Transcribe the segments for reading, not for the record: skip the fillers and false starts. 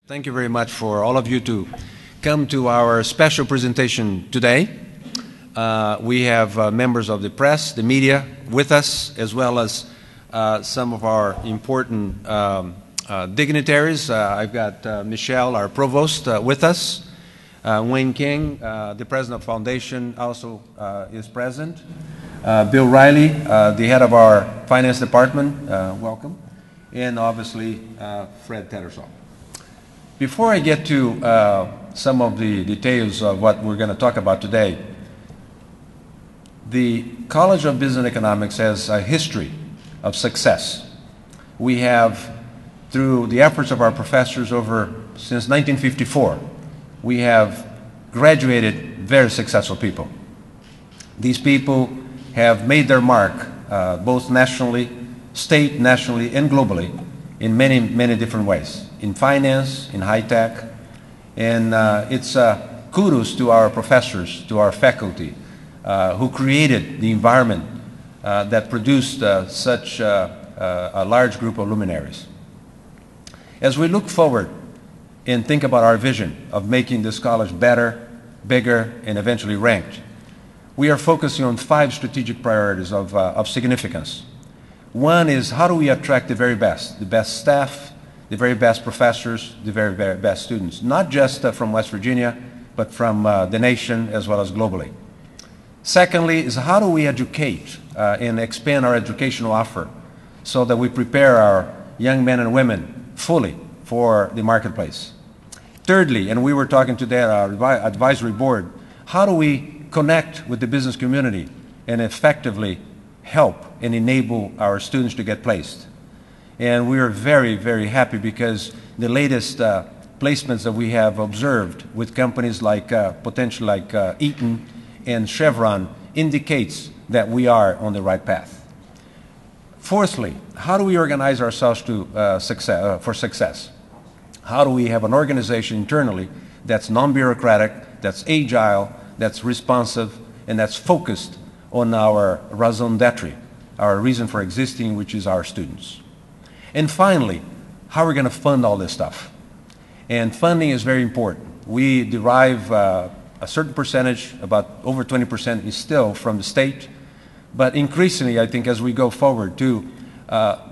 Thank you very much for all of you to come to our special presentation today. We have members of the press, the media with us, as well as some of our important dignitaries. I've got Michelle, our provost, with us. Wayne King, the president of the foundation, also is present. Bill Riley, the head of our finance department, welcome. And obviously, Fred Tattersall. Before I get to some of the details of what we're going to talk about today, the College of Business and Economics has a history of success. We have, through the efforts of our professors since 1954, we have graduated very successful people. These people have made their mark both nationally, nationally, and globally in many, many different ways. In finance, in high tech, and it's kudos to our professors, to our faculty, who created the environment that produced such a large group of luminaries. As we look forward and think about our vision of making this college better, bigger, and eventually ranked, we are focusing on 5 strategic priorities of significance. One is, how do we attract the best staff, the very best professors, the very, very best students, not just from West Virginia, but from the nation as well as globally. Secondly is, how do we educate and expand our educational offer so that we prepare our young men and women fully for the marketplace. Thirdly, and we were talking today at our advisory board, how do we connect with the business community and effectively help and enable our students to get placed? And we are very, very happy because the latest placements that we have observed with companies like potentially like Eaton and Chevron indicates that we are on the right path. Fourthly, how do we organize ourselves for success? How do we have an organization internally that's non-bureaucratic, that's agile, that's responsive, and that's focused on our raison d'etre, our reason for existing, which is our students? And finally, how are we going to fund all this stuff? And funding is very important. We derive a certain percentage, about over 20% is still from the state, but increasingly, I think, as we go forward to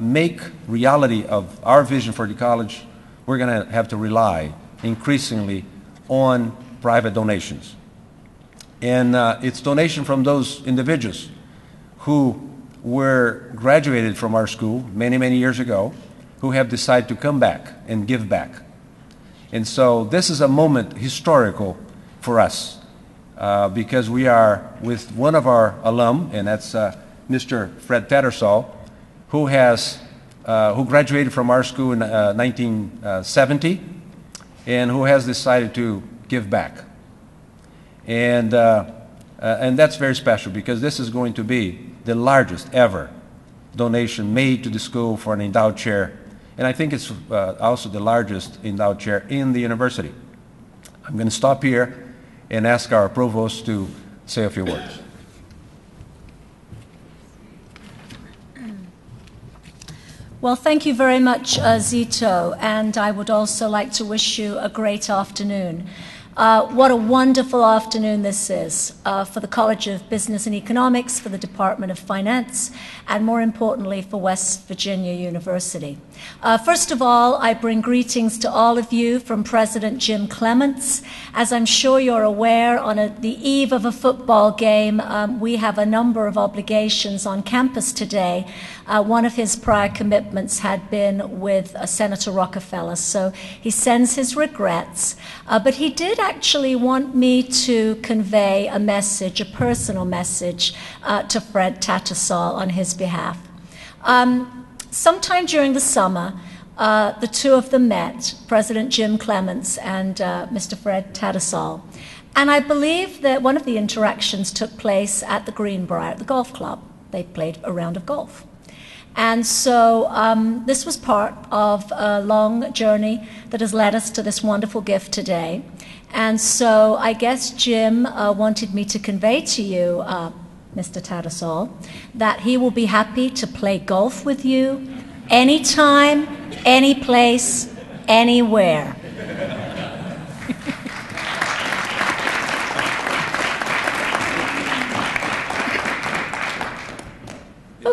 make reality of our vision for the college, we're going to have to rely increasingly on private donations. And it's donation from those individuals who were graduated from our school many, many years ago, who have decided to come back and give back. And so this is a moment historical for us because we are with one of our alum, and that's Mr. Fred Tattersall, who graduated from our school in 1970 and who has decided to give back. And that's very special because this is going to be the largest ever donation made to the school for an endowed chair. And I think it's also the largest endowed chair in the university. I'm going to stop here and ask our provost to say a few words. Well, thank you very much, Zito, and I would also like to wish you a great afternoon. What a wonderful afternoon this is for the College of Business and Economics, for the Department of Finance, and more importantly for West Virginia University. First of all, I bring greetings to all of you from President Jim Clements. As I'm sure you're aware, on the eve of a football game, we have a number of obligations on campus today. One of his prior commitments had been with Senator Rockefeller, so he sends his regrets. But he did actually want me to convey a message, a personal message, to Fred Tattersall on his behalf. Sometime during the summer, the two of them met, President Jim Clements and Mr. Fred Tattersall. And I believe that one of the interactions took place at the Greenbrier, at the golf club. They played a round of golf. And so this was part of a long journey that has led us to this wonderful gift today. And so I guess Jim wanted me to convey to you, Mr. Tattersall, that he will be happy to play golf with you anytime, any place, anywhere.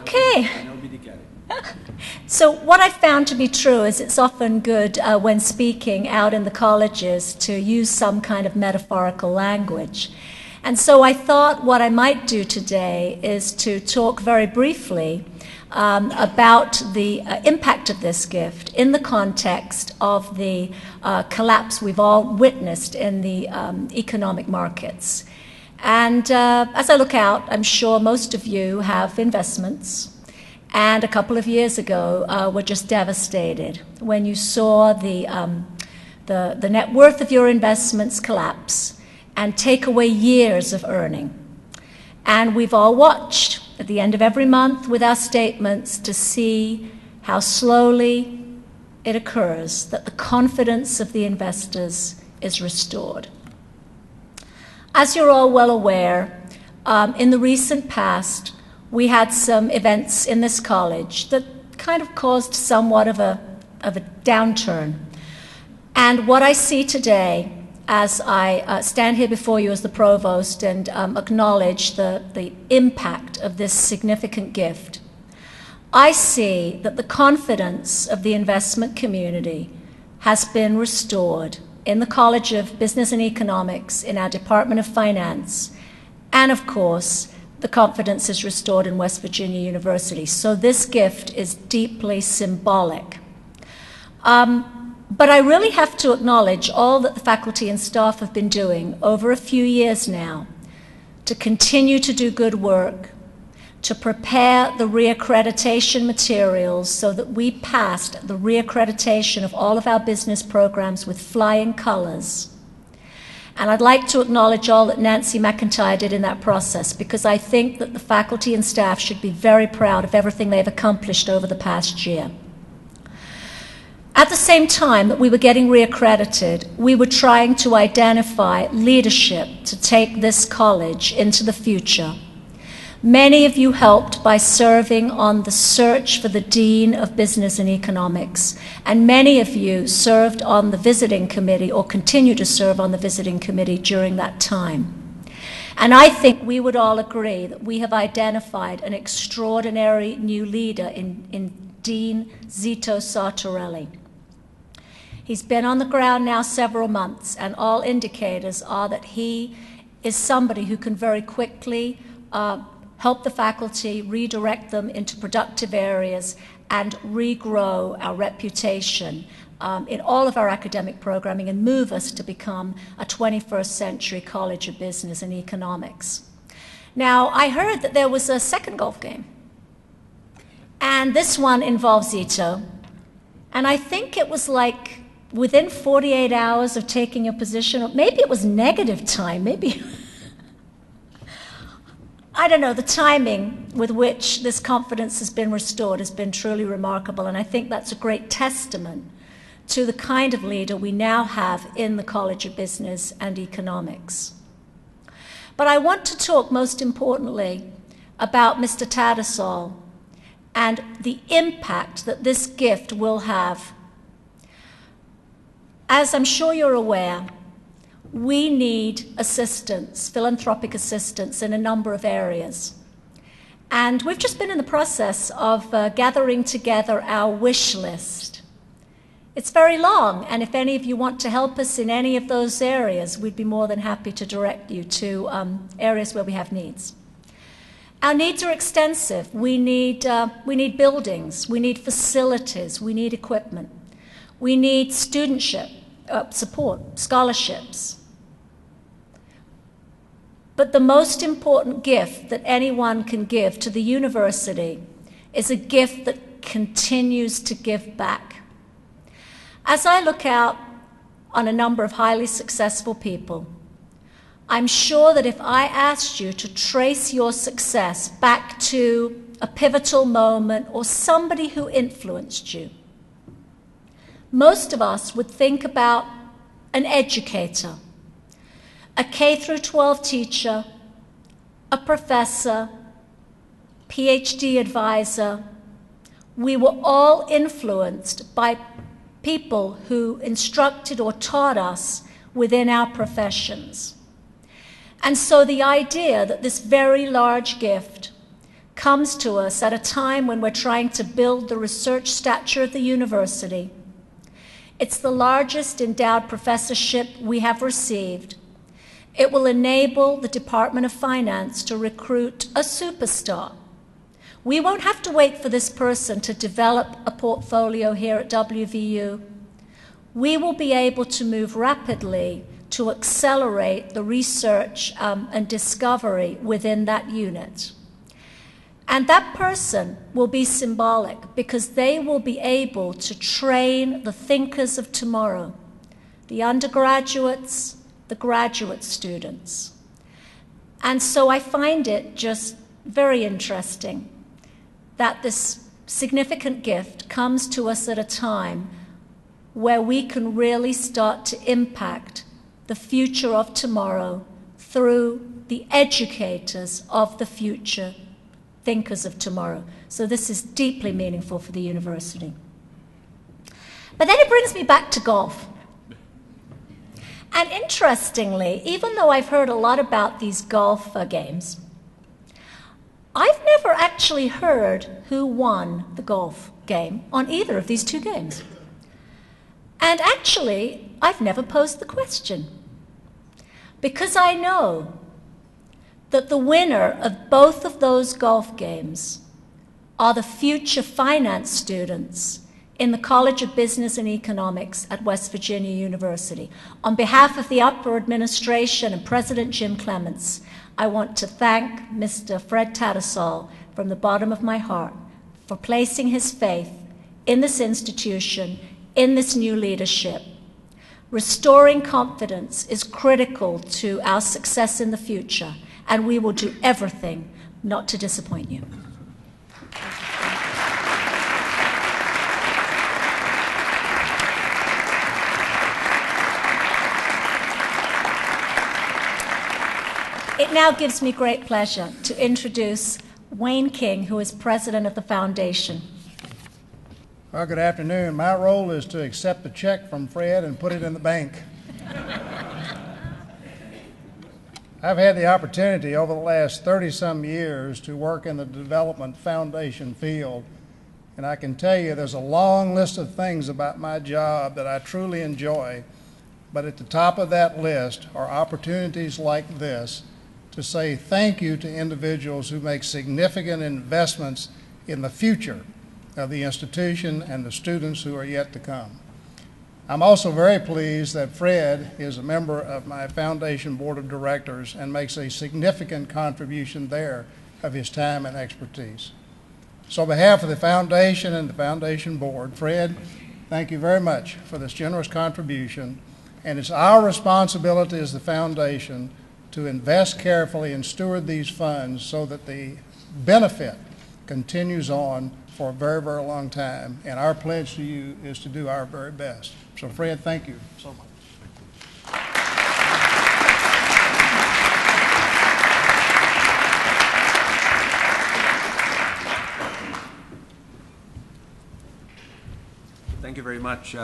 Okay. So what I've found to be true is it's often good when speaking out in the colleges to use some kind of metaphorical language. And so I thought what I might do today is to talk very briefly about the impact of this gift in the context of the collapse we've all witnessed in the economic markets. And as I look out, I'm sure most of you have investments. And a couple of years ago, were just devastated when you saw the net worth of your investments collapse and take away years of earning. And we've all watched at the end of every month with our statements to see how slowly it occurs that the confidence of the investors is restored. As you're all well aware, in the recent past, we had some events in this college that kind of caused somewhat of a downturn. And what I see today, as I stand here before you as the provost and acknowledge the impact of this significant gift, I see that the confidence of the investment community has been restored in the College of Business and Economics, in our Department of Finance, and of course, the confidence is restored in West Virginia University. So this gift is deeply symbolic. But I really have to acknowledge all that the faculty and staff have been doing over a few years now to continue to do good work, to prepare the reaccreditation materials so that we passed the reaccreditation of all of our business programs with flying colors. And I'd like to acknowledge all that Nancy McIntyre did in that process, because I think that the faculty and staff should be very proud of everything they've accomplished over the past year. At the same time that we were getting reaccredited, we were trying to identify leadership to take this college into the future. Many of you helped by serving on the search for the Dean of Business and Economics, and many of you served on the visiting committee or continue to serve on the visiting committee during that time. And I think we would all agree that we have identified an extraordinary new leader in Dean Zito Sartorelli. He's been on the ground now several months, and all indicators are that he is somebody who can very quickly help the faculty, redirect them into productive areas, and regrow our reputation in all of our academic programming and move us to become a 21st century College of Business and Economics. Now, I heard that there was a second golf game, and this one involves Zito, and I think it was like within 48 hours of taking a position, or maybe it was negative time, maybe I don't know, the timing with which this confidence has been restored has been truly remarkable, and I think that's a great testament to the kind of leader we now have in the College of Business and Economics. But I want to talk most importantly about Mr. Tattersall and the impact that this gift will have. As I'm sure you're aware, we need assistance, philanthropic assistance, in a number of areas. And we've just been in the process of gathering together our wish list. It's very long, and if any of you want to help us in any of those areas, we'd be more than happy to direct you to areas where we have needs. Our needs are extensive. We need buildings, we need facilities, we need equipment. We need studentship, support, scholarships. But the most important gift that anyone can give to the university is a gift that continues to give back. As I look out on a number of highly successful people, I'm sure that if I asked you to trace your success back to a pivotal moment or somebody who influenced you, most of us would think about an educator, a K-12 teacher, a professor, PhD advisor. We were all influenced by people who instructed or taught us within our professions. And so the idea that this very large gift comes to us at a time when we're trying to build the research stature of the university. It's the largest endowed professorship we have received. It will enable the Department of Finance to recruit a superstar. We won't have to wait for this person to develop a portfolio here at WVU. We will be able to move rapidly to accelerate the research and discovery within that unit. And that person will be symbolic because they will be able to train the thinkers of tomorrow, the undergraduates, the graduate students. And so I find it just very interesting that this significant gift comes to us at a time where we can really start to impact the future of tomorrow through the educators of the future, thinkers of tomorrow. So this is deeply meaningful for the university. But then it brings me back to golf. And interestingly, even though I've heard a lot about these golf games, I've never actually heard who won the golf game on either of these two games. And actually, I've never posed the question, because I know that the winner of both of those golf games are the future finance students in the College of Business and Economics at West Virginia University. On behalf of the upper administration and President Jim Clements, I want to thank Mr. Fred Tattersall from the bottom of my heart for placing his faith in this institution, in this new leadership. Restoring confidence is critical to our success in the future, and we will do everything not to disappoint you. It now gives me great pleasure to introduce Wayne King, who is president of the foundation. Well, good afternoon. My role is to accept the check from Fred and put it in the bank. I've had the opportunity over the last 30-some years to work in the development foundation field, and I can tell you there's a long list of things about my job that I truly enjoy, but at the top of that list are opportunities like this to say thank you to individuals who make significant investments in the future of the institution and the students who are yet to come. I'm also very pleased that Fred is a member of my foundation board of directors and makes a significant contribution there of his time and expertise. So on behalf of the foundation and the foundation board, Fred, thank you very much for this generous contribution, and it's our responsibility as the foundation to invest carefully and steward these funds so that the benefit continues on for a very, very long time, and our pledge to you is to do our very best. So Fred, thank you so much. Thank you very much,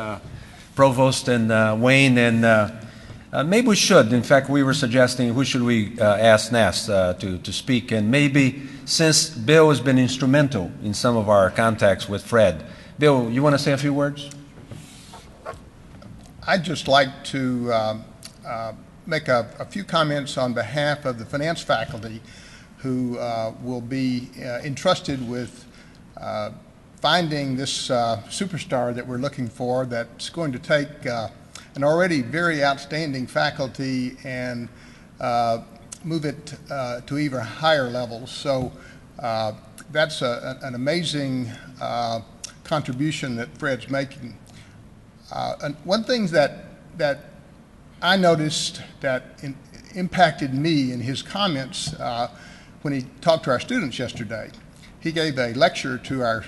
Provost and Wayne. And maybe we should, in fact, we were suggesting who should we ask next to speak. And maybe since Bill has been instrumental in some of our contacts with Fred, Bill, you want to say a few words? I'd just like to make a few comments on behalf of the finance faculty who will be entrusted with finding this superstar that we're looking for, that's going to take an already very outstanding faculty and move it to even higher levels. So that's an amazing contribution that Fred's making. And one thing that I noticed that impacted me in his comments when he talked to our students yesterday. He gave a lecture to our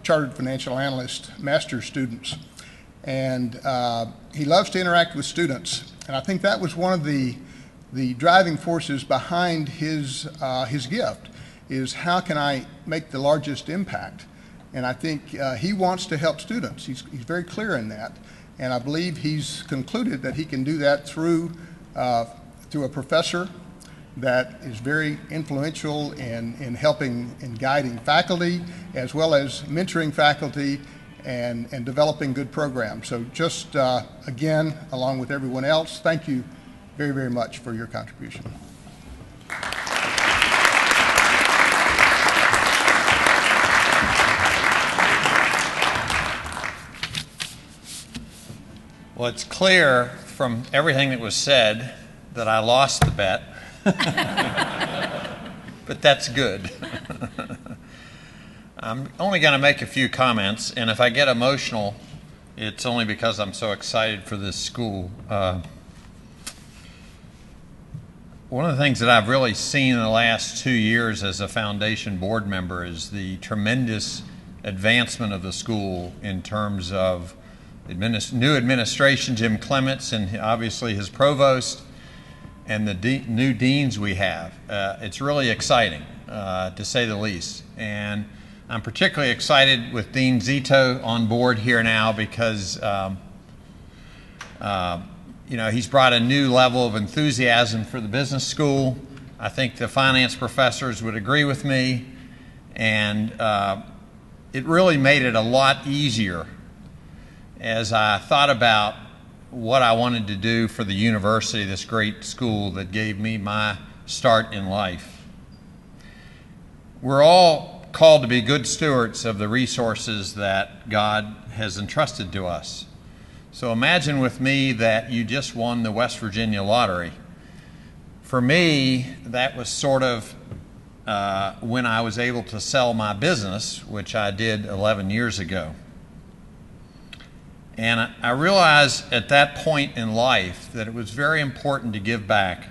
Chartered Financial Analyst master's students, and he loves to interact with students. And I think that was one of the driving forces behind his gift, is how can I make the largest impact? And I think he wants to help students. He's very clear in that. And I believe he's concluded that he can do that through a professor that is very influential in helping and guiding faculty, as well as mentoring faculty and developing good programs. So just, again, along with everyone else, thank you very, very much for your contribution. Well, it's clear from everything that was said that I lost the bet, but that's good. I'm only going to make a few comments, and if I get emotional, it's only because I'm so excited for this school. One of the things that I've really seen in the last 2 years as a foundation board member is the tremendous advancement of the school in terms of new administration, Jim Clements, and obviously his provost, and the new deans we have. It's really exciting, to say the least. And I'm particularly excited with Dean Zito on board here now because you know, he's brought a new level of enthusiasm for the business school. I think the finance professors would agree with me, and it really made it a lot easier as I thought about what I wanted to do for the university, this great school that gave me my start in life. We're all called to be good stewards of the resources that God has entrusted to us. So imagine with me that you just won the West Virginia lottery. For me, that was sort of when I was able to sell my business, which I did 11 years ago. And I realized at that point in life that it was very important to give back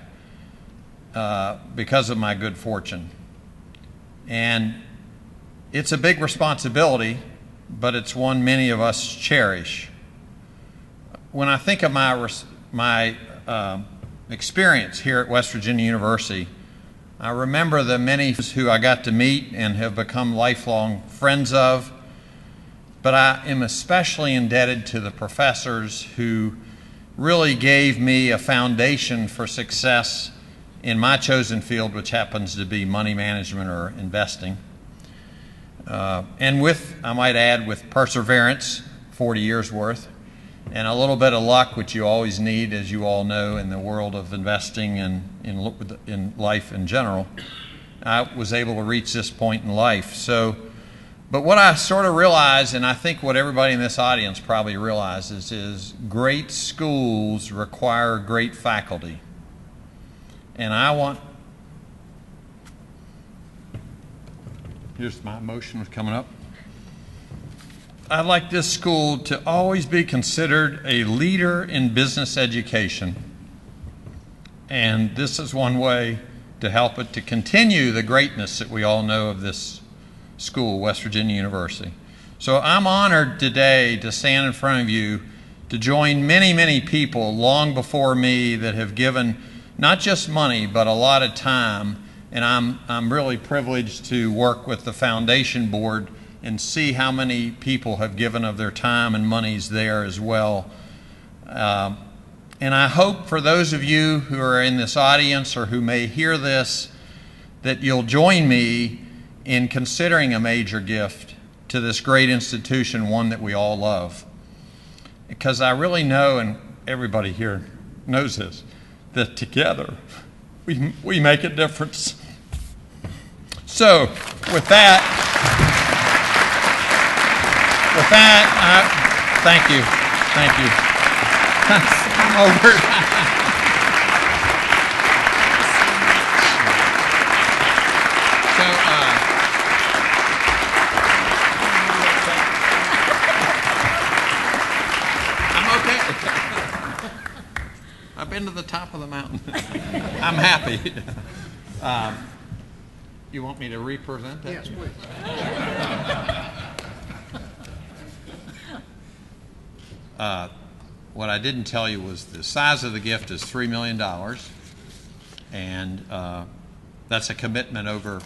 because of my good fortune. And it's a big responsibility, but it's one many of us cherish. When I think of my experience here at West Virginia University, I remember the many who I got to meet and have become lifelong friends of. But I am especially indebted to the professors who really gave me a foundation for success in my chosen field, which happens to be money management or investing. And with, I might add, with perseverance, 40 years worth, and a little bit of luck, which you always need, as you all know, in the world of investing and in life in general, I was able to reach this point in life. But what I sort of realized, and I think what everybody in this audience probably realizes, is great schools require great faculty. And here's my emotion coming up. I'd like this school to always be considered a leader in business education. And this is one way to help it to continue the greatness that we all know of this school, West Virginia University. So I'm honored today to stand in front of you to join many, many people long before me that have given not just money, but a lot of time. And I'm really privileged to work with the foundation board and see how many people have given of their time and monies there as well. And I hope for those of you who are in this audience or who may hear this, that you'll join me in considering a major gift to this great institution, one that we all love. Because I really know, and everybody here knows this, that together we make a difference. So with that, thank you. I'm over. I've been to the top of the mountain. I'm happy. You want me to represent that? Yes, please. What I didn't tell you was the size of the gift is $3 million, and that's a commitment over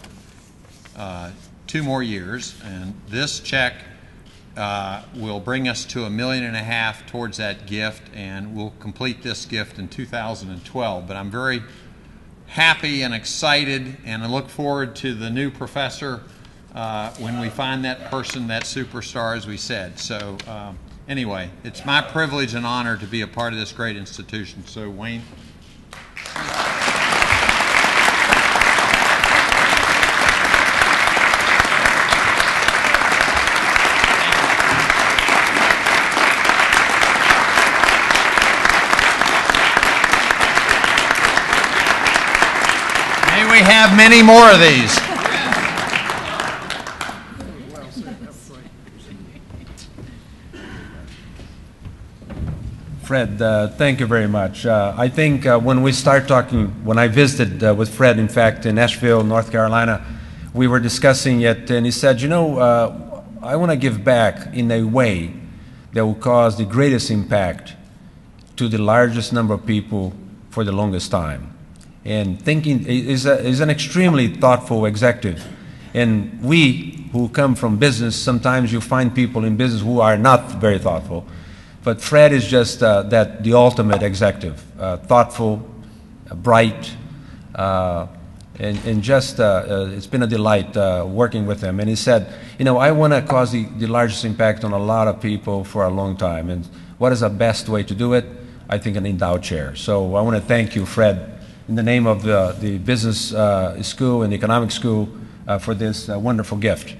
2 more years. And this check will bring us to $1.5 million towards that gift, and we'll complete this gift in 2012. But I'm very happy and excited, and I look forward to the new professor when we find that person, that superstar, as we said. So anyway, it's my privilege and honor to be a part of this great institution. So Wayne. May we have many more of these. Fred, thank you very much. I think when we start talking, when I visited with Fred, in fact, in Asheville, North Carolina, we were discussing it, and he said, you know, I want to give back in a way that will cause the greatest impact to the largest number of people for the longest time. And thinking is an extremely thoughtful executive. And we who come from business, sometimes you find people in business who are not very thoughtful. But Fred is just the ultimate executive, thoughtful, bright, and just it's been a delight working with him. And he said, you know, I want to cause the largest impact on a lot of people for a long time. And what is the best way to do it? I think an endowed chair. So I want to thank you, Fred, in the name of the business school and the economic school for this wonderful gift.